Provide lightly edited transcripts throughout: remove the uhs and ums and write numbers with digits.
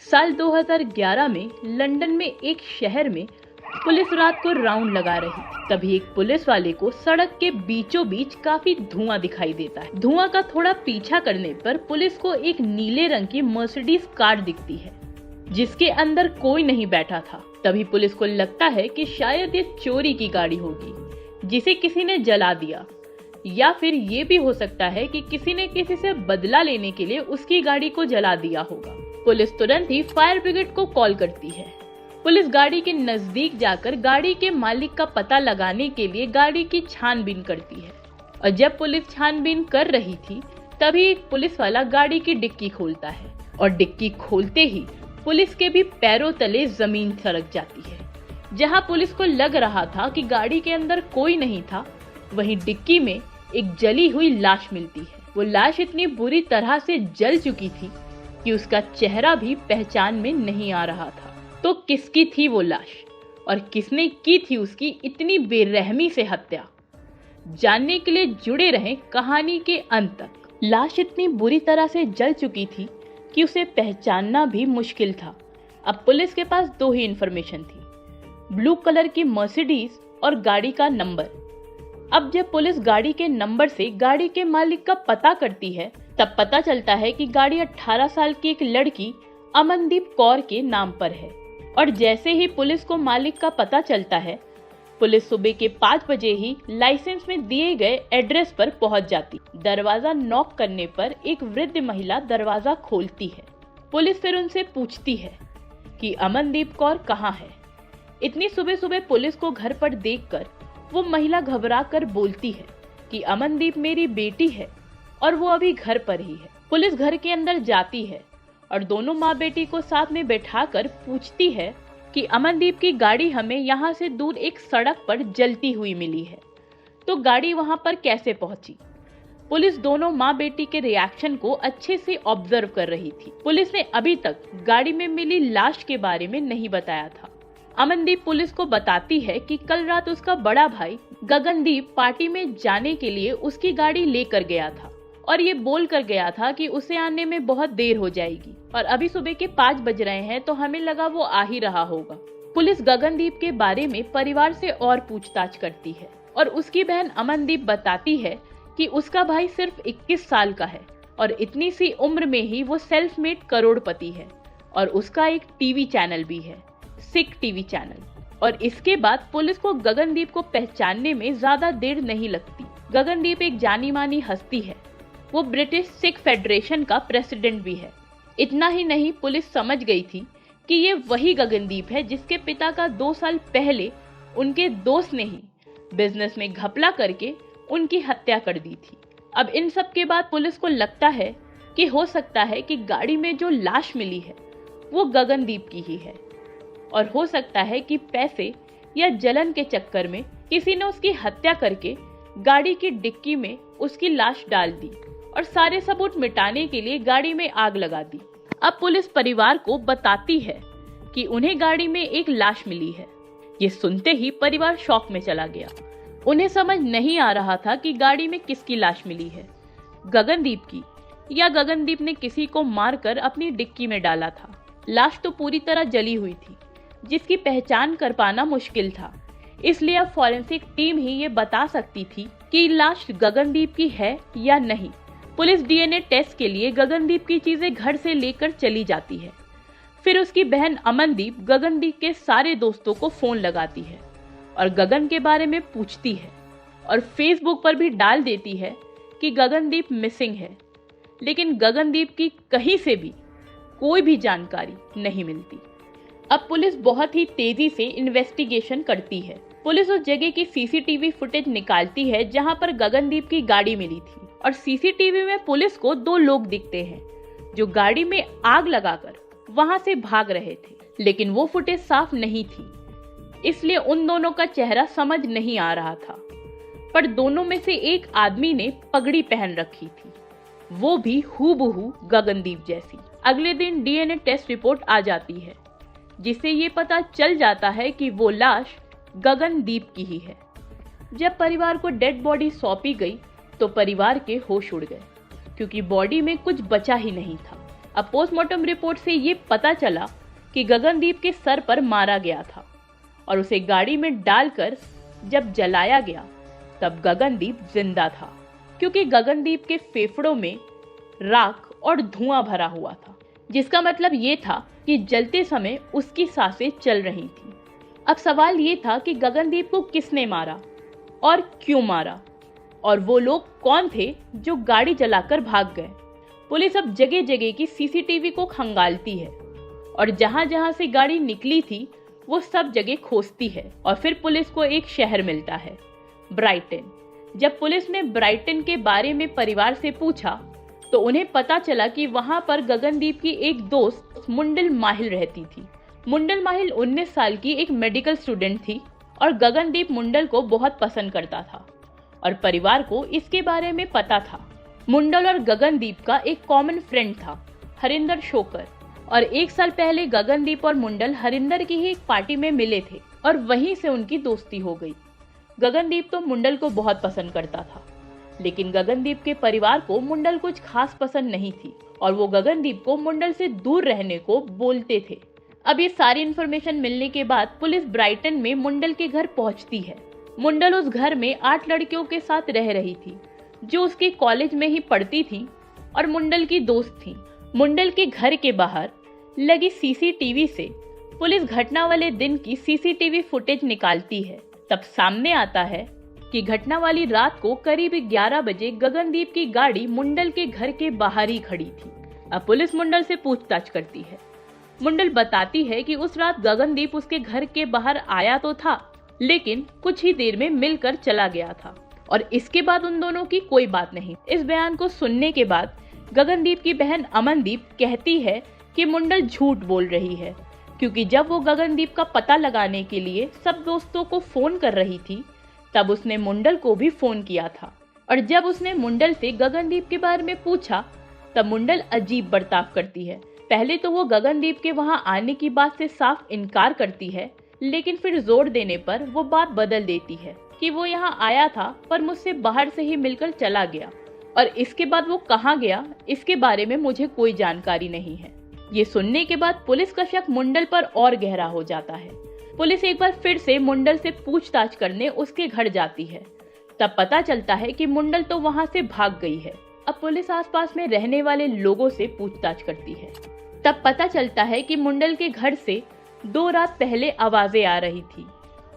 साल 2011 में लंदन में एक शहर में पुलिस रात को राउंड लगा रही, तभी एक पुलिस वाले को सड़क के बीचों बीच काफी धुआं दिखाई देता है। धुआं का थोड़ा पीछा करने पर पुलिस को एक नीले रंग की मर्सिडीज कार दिखती है, जिसके अंदर कोई नहीं बैठा था। तभी पुलिस को लगता है कि शायद ये चोरी की गाड़ी होगी जिसे किसी ने जला दिया, या फिर ये भी हो सकता है कि किसी ने किसी से बदला लेने के लिए उसकी गाड़ी को जला दिया होगा। पुलिस तुरंत ही फायर ब्रिगेड को कॉल करती है। पुलिस गाड़ी के नजदीक जाकर गाड़ी के मालिक का पता लगाने के लिए गाड़ी की छानबीन करती है, और जब पुलिस छानबीन कर रही थी तभी एक पुलिस वाला गाड़ी की डिक्की खोलता है, और डिक्की खोलते ही पुलिस के भी पैरों तले जमीन सरक जाती है। जहां पुलिस को लग रहा था कि गाड़ी के अंदर कोई नहीं था, वहीं डिक्की में एक जली हुई लाश मिलती है। वो लाश इतनी बुरी तरह से जल चुकी थी कि उसका चेहरा भी पहचान में नहीं आ रहा था। तो किसकी थी वो लाश, और किसने की थी उसकी इतनी बेरहमी से हत्या? जानने के लिए जुड़े रहें कहानी के अंत तक। लाश इतनी बुरी तरह से जल चुकी थी कि उसे पहचानना भी मुश्किल था। अब पुलिस के पास दो ही इंफॉर्मेशन थी, ब्लू कलर की मर्सिडीज और गाड़ी का नंबर। अब जब पुलिस गाड़ी के नंबर से गाड़ी के मालिक का पता करती है, तब पता चलता है कि गाड़ी 18 साल की एक लड़की अमनदीप कौर के नाम पर है। और जैसे ही पुलिस को मालिक का पता चलता है, पुलिस सुबह के 5 बजे ही लाइसेंस में दिए गए एड्रेस पर पहुंच जाती। दरवाजा नॉक करने पर एक वृद्ध महिला दरवाजा खोलती है। पुलिस फिर उनसे पूछती है कि अमनदीप कौर कहाँ है। इतनी सुबह सुबह पुलिस को घर पर देखकर वो महिला घबरा कर बोलती है कि अमनदीप मेरी बेटी है और वो अभी घर पर ही है। पुलिस घर के अंदर जाती है और दोनों माँ बेटी को साथ में बैठाकर पूछती है कि अमनदीप की गाड़ी हमें यहाँ से दूर एक सड़क पर जलती हुई मिली है, तो गाड़ी वहाँ पर कैसे पहुंची? पुलिस दोनों माँ बेटी के रिएक्शन को अच्छे से ऑब्जर्व कर रही थी। पुलिस ने अभी तक गाड़ी में मिली लाश के बारे में नहीं बताया था। अमनदीप पुलिस को बताती है कि कल रात उसका बड़ा भाई गगनदीप पार्टी में जाने के लिए उसकी गाड़ी लेकर गया था, और ये बोल कर गया था कि उसे आने में बहुत देर हो जाएगी, और अभी सुबह के 5 बज रहे हैं, तो हमें लगा वो आ ही रहा होगा। पुलिस गगनदीप के बारे में परिवार से और पूछताछ करती है, और उसकी बहन अमनदीप बताती है कि उसका भाई सिर्फ 21 साल का है और इतनी सी उम्र में ही वो सेल्फ मेड करोड़पति है, और उसका एक टीवी चैनल भी है, सिख टीवी चैनल। और इसके बाद पुलिस को गगनदीप को पहचानने में ज्यादा देर नहीं लगती। गगनदीप एक जानी मानी हस्ती है, वो ब्रिटिश सिख फेडरेशन का प्रेसिडेंट भी है। इतना ही नहीं, पुलिस समझ गई थी कि ये वही गगनदीप है जिसके पिता का 2 साल पहले उनके दोस्त ने ही बिजनेस में घपला करके उनकी हत्या कर दी थी। अब इन सब के बाद पुलिस को लगता है कि हो सकता है कि गाड़ी में जो लाश मिली है वो गगनदीप की ही है, और हो सकता है कि पैसे या जलन के चक्कर में किसी ने उसकी हत्या करके गाड़ी की डिक्की में उसकी लाश डाल दी और सारे सबूत मिटाने के लिए गाड़ी में आग लगा दी। अब पुलिस परिवार को बताती है कि उन्हें गाड़ी में एक लाश मिली है। ये सुनते ही परिवार शॉक में चला गया। उन्हें समझ नहीं आ रहा था कि गाड़ी में किसकी लाश मिली है, गगनदीप की, या गगनदीप ने किसी को मारकर अपनी डिक्की में डाला था। लाश तो पूरी तरह जली हुई थी, जिसकी पहचान कर पाना मुश्किल था, इसलिए अब फॉरेंसिक टीम ही ये बता सकती थी कि लाश गगनदीप की है या नहीं। पुलिस डीएनए टेस्ट के लिए गगनदीप की चीजें घर से लेकर चली जाती है। फिर उसकी बहन अमनदीप गगनदीप के सारे दोस्तों को फोन लगाती है और गगन के बारे में पूछती है, और फेसबुक पर भी डाल देती है कि गगनदीप मिसिंग है, लेकिन गगनदीप की कहीं से भी कोई भी जानकारी नहीं मिलती। अब पुलिस बहुत ही तेजी से इन्वेस्टिगेशन करती है। पुलिस उस जगह की सीसीटीवी फुटेज निकालती है जहां पर गगनदीप की गाड़ी मिली थी, और सीसीटीवी में पुलिस को 2 लोग दिखते हैं जो गाड़ी में आग लगाकर वहां से भाग रहे थे, लेकिन वो फुटेज साफ नहीं थी, इसलिए उन दोनों का चेहरा समझ नहीं आ रहा था। पर दोनों में से एक आदमी ने पगड़ी पहन रखी थी, वो भी हूबहू गगनदीप जैसी। अगले दिन डीएनए टेस्ट रिपोर्ट आ जाती है, जिससे ये पता चल जाता है कि वो लाश गगनदीप की ही है। जब परिवार को डेड बॉडी सौंपी गई तो परिवार के होश उड़ गए, क्योंकि बॉडी में कुछ बचा ही नहीं था। अब पोस्टमार्टम रिपोर्ट से ये पता चला कि गगनदीप के सर पर मारा गया था और उसे गाड़ी में डालकर जब जलाया गया तब गगनदीप जिंदा था, क्योंकि गगनदीप के फेफड़ों में राख और धुआं भरा हुआ था, जिसका मतलब ये था कि जलते समय उसकी सांसें चल रही थी। अब सवाल ये था कि गगनदीप को किसने मारा और क्यों मारा, और वो लोग कौन थे जो गाड़ी जलाकर भाग गए। पुलिस अब जगह जगह की सीसीटीवी को खंगालती है और जहां जहां से गाड़ी निकली थी वो सब जगह खोजती है, और फिर पुलिस को एक शहर मिलता है, ब्राइटन। जब पुलिस ने ब्राइटन के बारे में परिवार से पूछा तो उन्हें पता चला कि वहां पर गगनदीप की एक दोस्त मुंडल माहिल रहती थी। मुंडल माहिल 19 साल की एक मेडिकल स्टूडेंट थी और गगनदीप मुंडल को बहुत पसंद करता था और परिवार को इसके बारे में पता था। मुंडल और गगनदीप का एक कॉमन फ्रेंड था, हरिंदर शोकर, और 1 साल पहले गगनदीप और मुंडल हरिंदर की ही एक पार्टी में मिले थे और वहीं से उनकी दोस्ती हो गई। गगनदीप तो मुंडल को बहुत पसंद करता था, लेकिन गगनदीप के परिवार को मुंडल कुछ खास पसंद नहीं थी और वो गगनदीप को मुंडल से दूर रहने को बोलते थे। अब ये सारी इन्फॉर्मेशन मिलने के बाद पुलिस ब्राइटन में मुंडल के घर पहुंचती है। मुंडल उस घर में 8 लड़कियों के साथ रह रही थी जो उसके कॉलेज में ही पढ़ती थी और मुंडल की दोस्त थी। मुंडल के घर के बाहर लगी सीसीटीवी से पुलिस घटना वाले दिन की सीसीटीवी फुटेज निकालती है। तब सामने आता है कि घटना वाली रात को करीब 11 बजे गगनदीप की गाड़ी मुंडल के घर के बाहर ही खड़ी थी। अब पुलिस मुंडल से पूछताछ करती है। मुंडल बताती है कि उस रात गगनदीप उसके घर के बाहर आया तो था, लेकिन कुछ ही देर में मिलकर चला गया था और इसके बाद उन दोनों की कोई बात नहीं। इस बयान को सुनने के बाद गगनदीप की बहन अमनदीप कहती है कि मुंडल झूठ बोल रही है, क्योंकि जब वो गगनदीप का पता लगाने के लिए सब दोस्तों को फोन कर रही थी तब उसने मुंडल को भी फोन किया था, और जब उसने मुंडल से गगनदीप के बारे में पूछा तब मुंडल अजीब बर्ताव करती है। पहले तो वो गगनदीप के वहां आने की बात से साफ इनकार करती है, लेकिन फिर जोर देने पर वो बात बदल देती है कि वो यहाँ आया था पर मुझसे बाहर से ही मिलकर चला गया, और इसके बाद वो कहाँ गया इसके बारे में मुझे कोई जानकारी नहीं है। ये सुनने के बाद पुलिस का शक मुंडल पर और गहरा हो जाता है। पुलिस एक बार फिर से मुंडल से पूछताछ करने उसके घर जाती है। तब पता चलता है कि मुंडल तो वहां से भाग गई है। अब पुलिस आसपास में रहने वाले लोगों से पूछताछ करती है। तब पता चलता है कि मुंडल के घर से 2 रात पहले आवाजें आ रही थी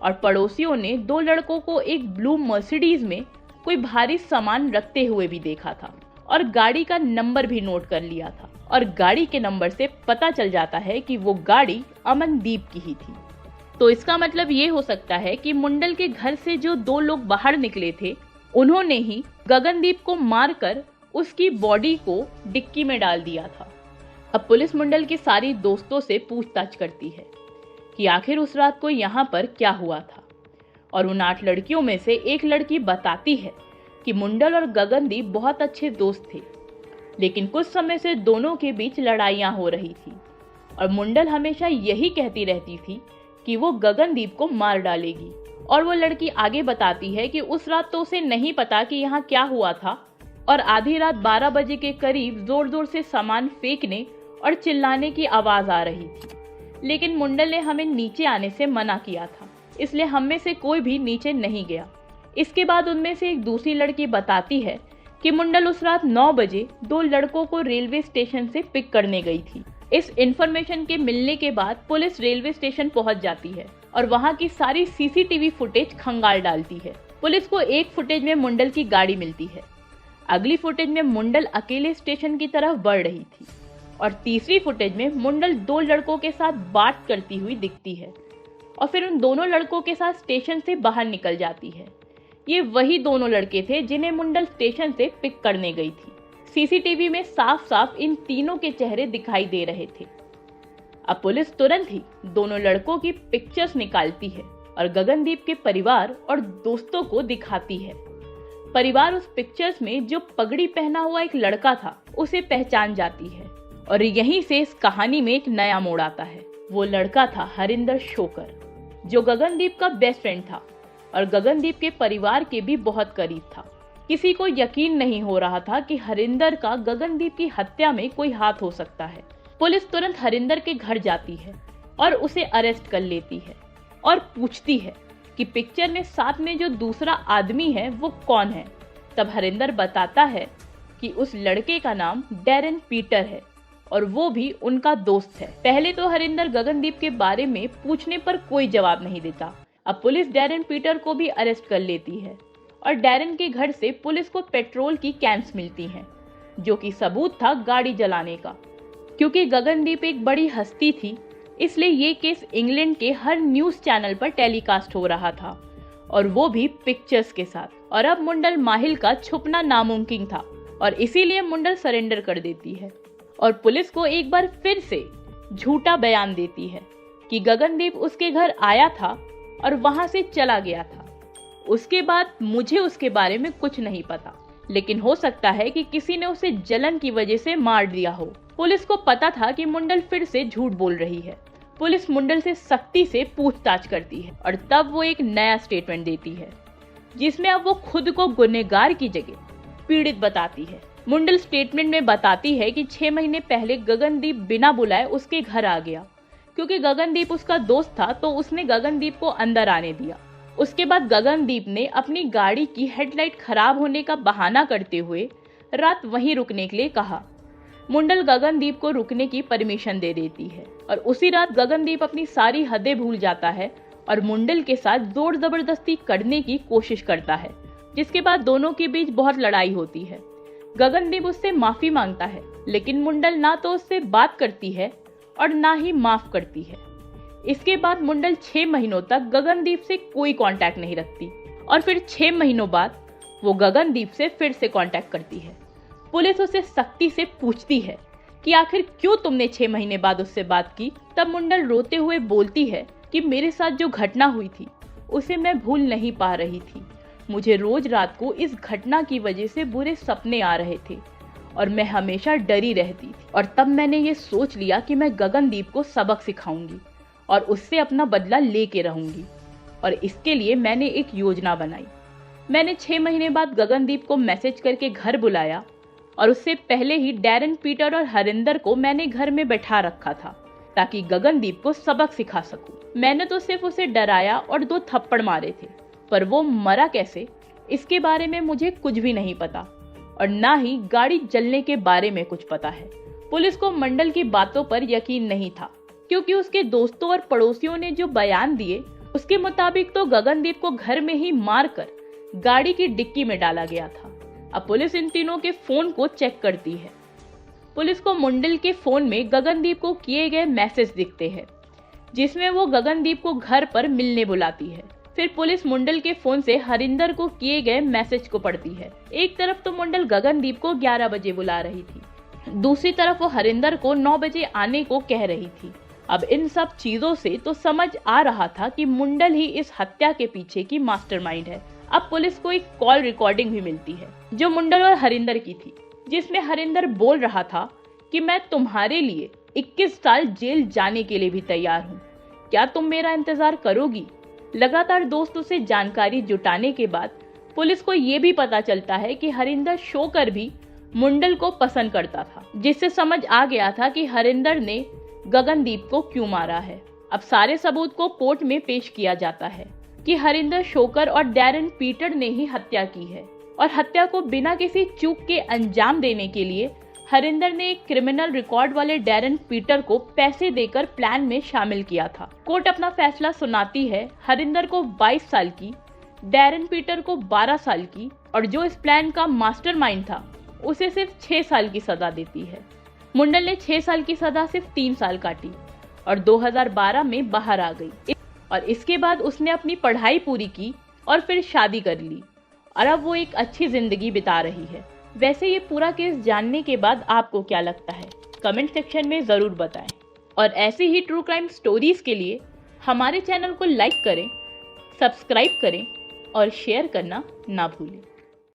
और पड़ोसियों ने 2 लड़कों को एक ब्लू मर्सिडीज में कोई भारी सामान रखते हुए भी देखा था और गाड़ी का नंबर भी नोट कर लिया था, और गाड़ी के नंबर से पता चल जाता है कि वो गाड़ी अमनदीप की ही थी। तो इसका मतलब ये हो सकता है कि मुंडल के घर से जो 2 लोग बाहर निकले थे उन्होंने ही गगनदीप को मारकर उसकी बॉडी को डिक्की में डाल दिया था। अब पुलिस मुंडल की सारी दोस्तों से पूछताछ करती है कि आखिर उस रात को यहाँ पर क्या हुआ था, और उन 8 लड़कियों में से एक लड़की बताती है कि मुंडल और गगनदीप बहुत अच्छे दोस्त थे, लेकिन कुछ समय से दोनों के बीच लड़ाइयाँ हो रही थी और मुंडल हमेशा यही कहती रहती थी कि वो गगनदीप को मार डालेगी। और वो लड़की आगे बताती है कि उस रात तो उसे नहीं पता कि यहाँ क्या हुआ था, और आधी रात 12 बजे के करीब जोर जोर से सामान फेंकने और चिल्लाने की आवाज आ रही थी, लेकिन मुंडल ने हमें नीचे आने से मना किया था, इसलिए हम में से कोई भी नीचे नहीं गया। इसके बाद उनमें से एक दूसरी लड़की बताती है कि मुंडल उस रात 9 बजे 2 लड़कों को रेलवे स्टेशन से पिक करने गई थी। इस इंफॉर्मेशन के मिलने के बाद पुलिस रेलवे स्टेशन पहुंच जाती है और वहां की सारी सीसीटीवी फुटेज खंगाल डालती है। पुलिस को एक फुटेज में मुंडल की गाड़ी मिलती है, अगली फुटेज में मुंडल अकेले स्टेशन की तरफ बढ़ रही थी, और तीसरी फुटेज में मुंडल 2 लड़कों के साथ बात करती हुई दिखती है और फिर उन दोनों लड़कों के साथ स्टेशन से बाहर निकल जाती है। ये वही दोनों लड़के थे जिन्हें मुंडल स्टेशन से पिक करने गई थी। सीसीटीवी में साफ साफ इन तीनों के चेहरे दिखाई दे रहे थे। अब पुलिस तुरंत ही दोनों लड़कों की पिक्चर्स निकालती है और गगनदीप के परिवार और दोस्तों को दिखाती है। परिवार उस पिक्चर्स में जो पगड़ी पहना हुआ एक लड़का था उसे पहचान जाती है, और यहीं से इस कहानी में एक नया मोड़ आता है। वो लड़का था हरिंदर शोकर, जो गगनदीप का बेस्ट फ्रेंड था और गगनदीप के परिवार के भी बहुत करीब था। किसी को यकीन नहीं हो रहा था कि हरिंदर का गगनदीप की हत्या में कोई हाथ हो सकता है। पुलिस तुरंत हरिंदर के घर जाती है और उसे अरेस्ट कर लेती है और पूछती है कि पिक्चर में साथ में जो दूसरा आदमी है वो कौन है। तब हरिंदर बताता है कि उस लड़के का नाम डैरेन पीटर है और वो भी उनका दोस्त है। पहले तो हरिंदर गगनदीप के बारे में पूछने पर कोई जवाब नहीं देता। अब पुलिस डैरेन पीटर को भी अरेस्ट कर लेती है और डैरेन के घर से पुलिस को पेट्रोल की कैंस मिलती हैं, जो कि सबूत था गाड़ी जलाने का। क्योंकि गगनदीप एक बड़ी हस्ती थी, इसलिए ये केस इंग्लैंड के हर न्यूज चैनल पर टेलीकास्ट हो रहा था, और वो भी पिक्चर्स के साथ। और अब मुंडल माहिल का छुपना नामुमकिन था और इसीलिए मुंडल सरेंडर कर देती है और पुलिस को एक बार फिर से झूठा बयान देती है कि गगनदीप उसके घर आया था और वहां से चला गया था। उसके बाद मुझे उसके बारे में कुछ नहीं पता, लेकिन हो सकता है कि किसी ने उसे जलन की वजह से मार दिया हो। पुलिस को पता था कि मुंडल फिर से झूठ बोल रही है। पुलिस मुंडल से सख्ती से पूछताछ करती है और तब वो एक नया स्टेटमेंट देती है, जिसमें अब वो खुद को गुनहगार की जगह पीड़ित बताती है। मुंडल स्टेटमेंट में बताती है कि 6 महीने पहले गगनदीप बिना बुलाए उसके घर आ गया। क्योंकि गगनदीप उसका दोस्त था तो उसने गगनदीप को अंदर आने दिया। उसके बाद गगनदीप ने अपनी गाड़ी की हेडलाइट खराब होने का बहाना करते हुए रात वहीं रुकने के लिए कहा। मुंडल गगनदीप को रुकने की परमिशन दे देती है और उसी रात गगनदीप अपनी सारी हदें भूल जाता है और मुंडल के साथ जोर जबरदस्ती करने की कोशिश करता है, जिसके बाद दोनों के बीच बहुत लड़ाई होती है। गगनदीप उससे माफी मांगता है, लेकिन मुंडल ना तो उससे बात करती है और ना ही माफ करती है। इसके बाद मुंडल 6 महीनों तक गगनदीप से कोई कांटेक्ट नहीं रखती और फिर 6 महीनों बाद वो गगनदीप से फिर से कांटेक्ट करती है। पुलिस उसे सख्ती से पूछती है कि आखिर क्यों तुमने 6 महीने बाद उससे बात की। तब मुंडल रोते हुए बोलती है कि मेरे साथ जो घटना हुई थी उसे मैं भूल नहीं पा रही थी। मुझे रोज रात को इस घटना की वजह से बुरे सपने आ रहे थे और मैं हमेशा डरी रहती थी। और तब मैंने ये सोच लिया कि मैं गगनदीप को सबक सिखाऊंगी और उससे अपना बदला लेके रहूंगी, और इसके लिए मैंने एक योजना बनाई। मैंने 6 महीने बाद गगनदीप को मैसेज करके घर बुलाया और उससे पहले ही डैरेन पीटर और हरिंदर को मैंने घर में बैठा रखा था ताकि गगनदीप को सबक सिखा सकूं। मैंने तो सिर्फ उसे डराया और 2 थप्पड़ मारे थे, पर वो मरा कैसे इसके बारे में मुझे कुछ भी नहीं पता और ना ही गाड़ी जलने के बारे में कुछ पता है। पुलिस को मंडल की बातों पर यकीन नहीं था, क्योंकि उसके दोस्तों और पड़ोसियों ने जो बयान दिए उसके मुताबिक तो गगनदीप को घर में ही मारकर गाड़ी की डिक्की में डाला गया था। अब पुलिस इन तीनों के फोन को चेक करती है। पुलिस को मुंडल के फोन में गगनदीप को किए गए मैसेज दिखते हैं, जिसमें वो गगनदीप को घर पर मिलने बुलाती है। फिर पुलिस मुंडल के फोन से हरिंदर को किए गए मैसेज को पढ़ती है। एक तरफ तो मुंडल गगनदीप को 11 बजे बुला रही थी, दूसरी तरफ वो हरिंदर को 9 बजे आने को कह रही थी। अब इन सब चीजों से तो समझ आ रहा था कि मुंडल ही इस हत्या के पीछे की मास्टरमाइंड है। अब पुलिस को एक कॉल रिकॉर्डिंग भी मिलती है जो मुंडल और हरिंदर की थी, जिसमें हरिंदर बोल रहा था कि मैं तुम्हारे लिए 21 साल जेल जाने के लिए भी तैयार हूँ, क्या तुम मेरा इंतजार करोगी। लगातार दोस्तों से जानकारी जुटाने के बाद पुलिस को ये भी पता चलता है कि हरिंदर शोकर भी मुंडल को पसंद करता था, जिससे समझ आ गया था कि हरिंदर ने गगनदीप को क्यों मारा है। अब सारे सबूत को कोर्ट में पेश किया जाता है कि हरिंदर शोकर और डैरेन पीटर ने ही हत्या की है और हत्या को बिना किसी चूक के अंजाम देने के लिए हरिंदर ने एक क्रिमिनल रिकॉर्ड वाले डैरेन पीटर को पैसे देकर प्लान में शामिल किया था। कोर्ट अपना फैसला सुनाती है। हरिंदर को 22 साल की, डैरेन पीटर को 12 साल की और जो इस प्लान का मास्टरमाइंड था उसे सिर्फ 6 साल की सजा देती है। मुंडल ने 6 साल की सजा सिर्फ 3 साल काटी और 2012 में बाहर आ गई और इसके बाद उसने अपनी पढ़ाई पूरी की और फिर शादी कर ली और अब वो एक अच्छी जिंदगी बिता रही है। वैसे ये पूरा केस जानने के बाद आपको क्या लगता है, कमेंट सेक्शन में ज़रूर बताएं और ऐसी ही ट्रू क्राइम स्टोरीज के लिए हमारे चैनल को लाइक करें, सब्सक्राइब करें और शेयर करना ना भूलें।